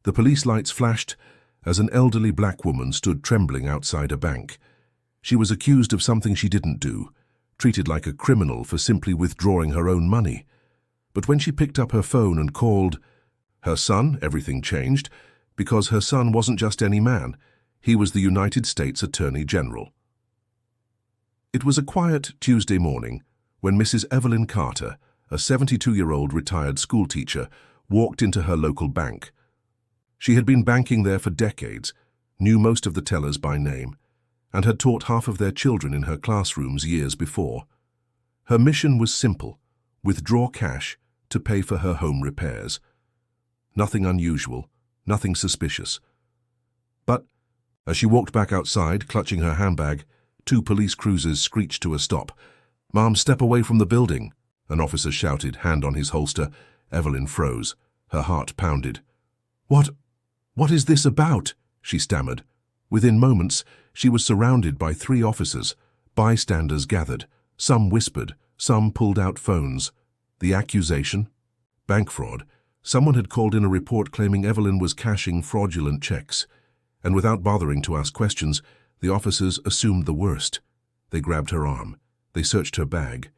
The police lights flashed as an elderly black woman stood trembling outside a bank. She was accused of something she didn't do, treated like a criminal for simply withdrawing her own money. But when she picked up her phone and called her son, everything changed, because her son wasn't just any man. He was the United States Attorney General. It was a quiet Tuesday morning when Mrs. Evelyn Carter, a 72-year-old retired schoolteacher, walked into her local bank. She had been banking there for decades, knew most of the tellers by name, and had taught half of their children in her classrooms years before. Her mission was simple: withdraw cash to pay for her home repairs. Nothing unusual, nothing suspicious. But as she walked back outside, clutching her handbag, 2 police cruisers screeched to a stop. "Mom, step away from the building," an officer shouted, hand on his holster. Evelyn froze. Her heart pounded. What is this about?" she stammered. Within moments, she was surrounded by 3 officers. Bystanders gathered. Some whispered, some pulled out phones. The accusation? Bank fraud. Someone had called in a report claiming Evelyn was cashing fraudulent checks. And without bothering to ask questions, the officers assumed the worst. They grabbed her arm. They searched her bag.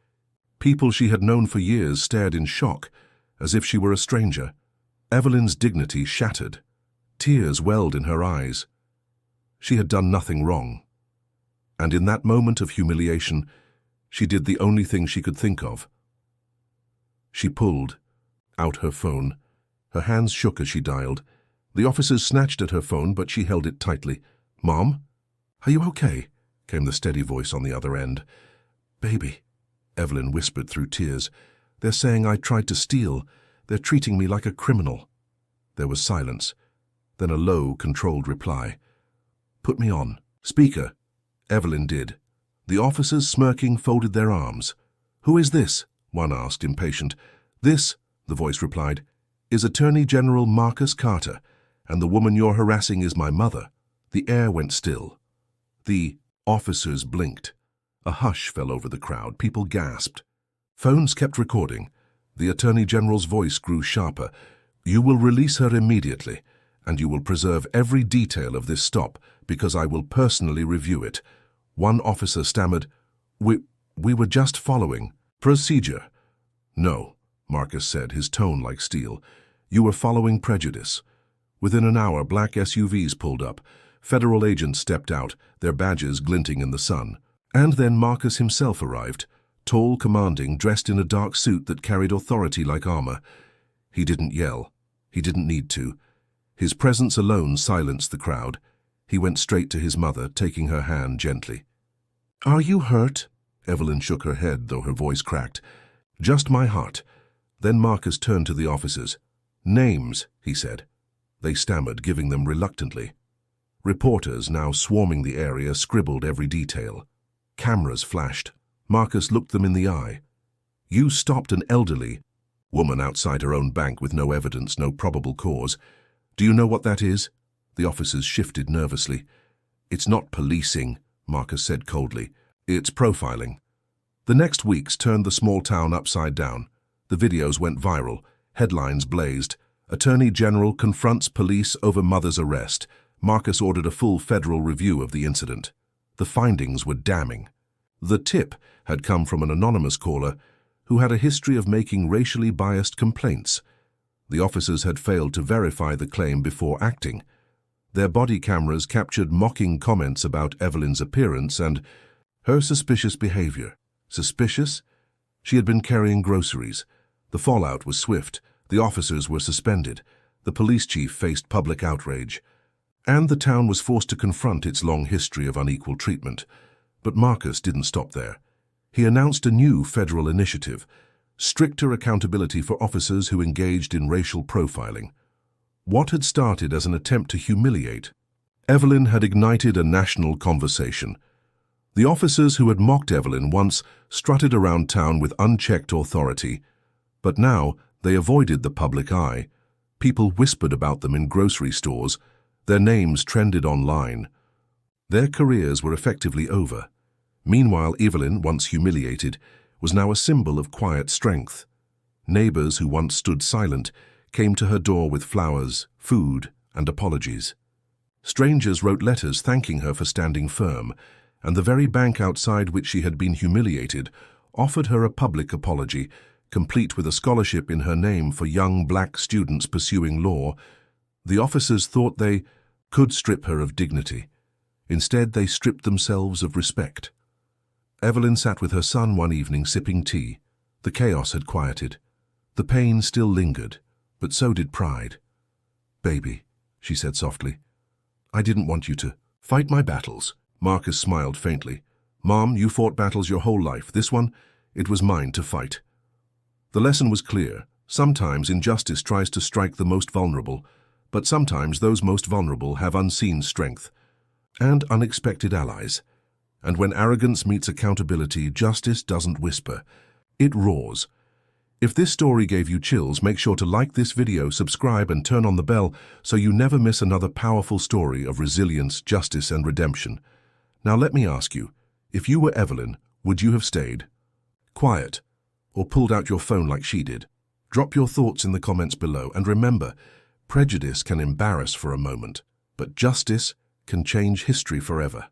People she had known for years stared in shock, as if she were a stranger. Evelyn's dignity shattered. Tears welled in her eyes. She had done nothing wrong. And in that moment of humiliation, she did the only thing she could think of. She pulled out her phone. Her hands shook as she dialed. The officers snatched at her phone, but she held it tightly. "Mom? Are you okay?" came the steady voice on the other end. "Baby," Evelyn whispered through tears. "They're saying I tried to steal. They're treating me like a criminal." There was silence, then a low, controlled reply. "Put me on speaker." Evelyn did. The officers, smirking, folded their arms. "Who is this?" one asked, impatient. "This," the voice replied, "is Attorney General Marcus Carter, and the woman you're harassing is my mother." The air went still. The officers blinked. A hush fell over the crowd. People gasped. Phones kept recording. The Attorney General's voice grew sharper. "You will release her immediately, and you will preserve every detail of this stop, because I will personally review it." One officer stammered, We were just following procedure." "No," Marcus said, his tone like steel. "You were following prejudice." Within an hour, black SUVs pulled up. Federal agents stepped out, their badges glinting in the sun. And then Marcus himself arrived, tall, commanding, dressed in a dark suit that carried authority like armor. He didn't yell. He didn't need to. His presence alone silenced the crowd. He went straight to his mother, taking her hand gently. "Are you hurt?" Evelyn shook her head, though her voice cracked. "Just my heart." Then Marcus turned to the officers. "Names," he said. They stammered, giving them reluctantly. Reporters, now swarming the area, scribbled every detail. Cameras flashed. Marcus looked them in the eye. "You stopped an elderly woman outside her own bank with no evidence, no probable cause. Do you know what that is?" The officers shifted nervously. "It's not policing," Marcus said coldly. "It's profiling." The next weeks turned the small town upside down. The videos went viral. Headlines blazed. "Attorney General confronts police over mother's arrest." Marcus ordered a full federal review of the incident. The findings were damning. The tip had come from an anonymous caller who had a history of making racially biased complaints. The officers had failed to verify the claim before acting. Their body cameras captured mocking comments about Evelyn's appearance and her suspicious behavior. Suspicious? She had been carrying groceries. The fallout was swift. The officers were suspended. The police chief faced public outrage. And the town was forced to confront its long history of unequal treatment. But Marcus didn't stop there. He announced a new federal initiative: stricter accountability for officers who engaged in racial profiling. What had started as an attempt to humiliate Evelyn had ignited a national conversation. The officers who had mocked Evelyn once strutted around town with unchecked authority, but now they avoided the public eye. People whispered about them in grocery stores. Their names trended online. Their careers were effectively over. Meanwhile, Evelyn, once humiliated, was now a symbol of quiet strength. Neighbors who once stood silent came to her door with flowers, food, and apologies. Strangers wrote letters thanking her for standing firm, and the very bank outside which she had been humiliated offered her a public apology, complete with a scholarship in her name for young black students pursuing law. The officers thought they could strip her of dignity. Instead, they stripped themselves of respect. Evelyn sat with her son one evening sipping tea. The chaos had quieted. The pain still lingered, but so did pride. "Baby," she said softly, "I didn't want you to fight my battles." Marcus smiled faintly. "Mom, you fought battles your whole life. This one, it was mine to fight." The lesson was clear. Sometimes injustice tries to strike the most vulnerable, but sometimes those most vulnerable have unseen strength and unexpected allies. And when arrogance meets accountability, justice doesn't whisper. It roars. If this story gave you chills, make sure to like this video, subscribe, and turn on the bell so you never miss another powerful story of resilience, justice, and redemption. Now let me ask you, if you were Evelyn, would you have stayed quiet or pulled out your phone like she did? Drop your thoughts in the comments below, and remember, prejudice can embarrass for a moment, but justice can change history forever.